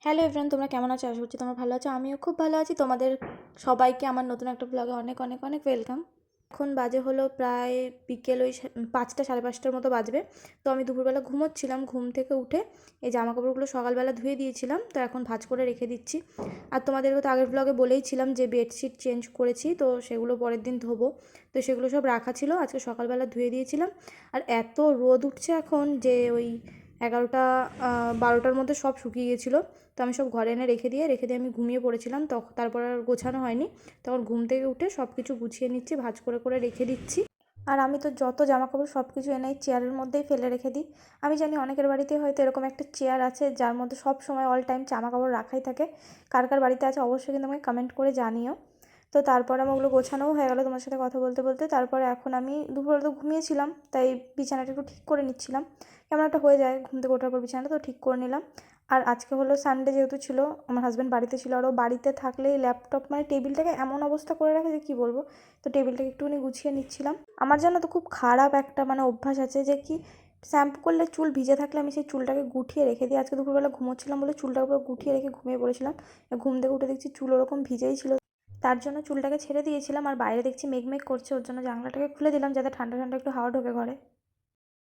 Hello everyone, তোমরা কেমন আছো? আশা করছি তোমরা ভালো আছো। আমিও খুব ভালো আছি। তোমাদের সবাইকে আমার নতুন একটা ব্লগে অনেক অনেক অনেক ওয়েলকাম। এখন বাজে হলো প্রায় বিকেল ওই 5টা 5:30টার মতো বাজবে। তো আমি দুপুরবেলা ঘুমোচ্ছিলাম, ঘুম থেকে উঠে এই জামাকাপড়গুলো সকালবেলা ধুয়ে দিয়েছিলাম, তো এখন ভাঁজ করে রেখে দিচ্ছি। আর তোমাদেরকে তো আগের ব্লগে বলেইছিলাম যে বেডশিট চেঞ্জ করেছি, তো সেগুলো পরের দিন ধোবো। তো সেগুলো সব রাখা ছিল, আজকে সকালবেলা ধুয়ে দিয়েছিলাম। আর এত রোদ উঠছে এখন যে ওই 11টা 12টার মধ্যে সব শুকিয়ে গেছিলো। তো আমি সব ঘরে এনে রেখে দিয়ে আমি ঘুমিয়ে পড়েছিলাম। তারপর আর গোছানো হয়নি। তখন ঘুম থেকে উঠে সব কিছু গুছিয়ে নিচ্ছি, ভাঁজ করে করে রেখে দিচ্ছি। আর আমি তো যত জামাকাপড় সব কিছু এনে চেয়ারের মধ্যেই ফেলে রেখে দিই। আমি জানি অনেকের বাড়িতে হয়তো এরকম একটা চেয়ার আছে যার মধ্যে সব সময় অল টাইম জামাকাপড় রাখাই থাকে। কার কার বাড়িতে আছে অবশ্যই কিন্তু আমাকে কমেন্ট করে জানিও। তো তারপর আমার ওগুলো গোছানোও হয়ে গেলো তোমার সাথে কথা বলতে বলতে। তারপরে এখন আমি দুপুরে তো ঘুমিয়েছিলাম, তাই বিছানাটা একটু ঠিক করে নিচ্ছিলাম। কেমন একটা হয়ে যায় ঘুম থেকে ওঠার পর, বিছানাটা তো ঠিক করে নিলাম। আর আজকে হলো সানডে, যেহেতু ছিল, আমার হাজব্যান্ড বাড়িতে ছিল। আর ও বাড়িতে থাকলেই ল্যাপটপ মানে টেবিলটাকে এমন অবস্থা করে রাখে যে কী বলবো। তো টেবিলটাকে একটুখানি গুছিয়ে নিচ্ছিলাম। আমার জানো তো খুব খারাপ একটা অভ্যাস আছে যে কি, শ্যাম্পু করলে চুল ভিজে থাকলে আমি সেই চুলটাকে গুটিয়ে রেখে দিই। আজকে দুপুরবেলা ঘুমোচ্ছিলাম বলে চুলটার উপর গুটিয়ে রেখে ঘুমিয়ে পড়েছিলাম। ঘুম থেকে উঠে দেখছি চুল ওরকম ভিজেই ছিল। তার জন্য চুলটাকে ছেড়ে দিয়েছিলাম। আর বাইরে দেখছি মেঘ মেঘ করছে, ওর জন্য জানলাটাকে খুলে দিলাম যাতে ঠান্ডা ঠান্ডা একটু হাওয়া ঢোকে ঘরে।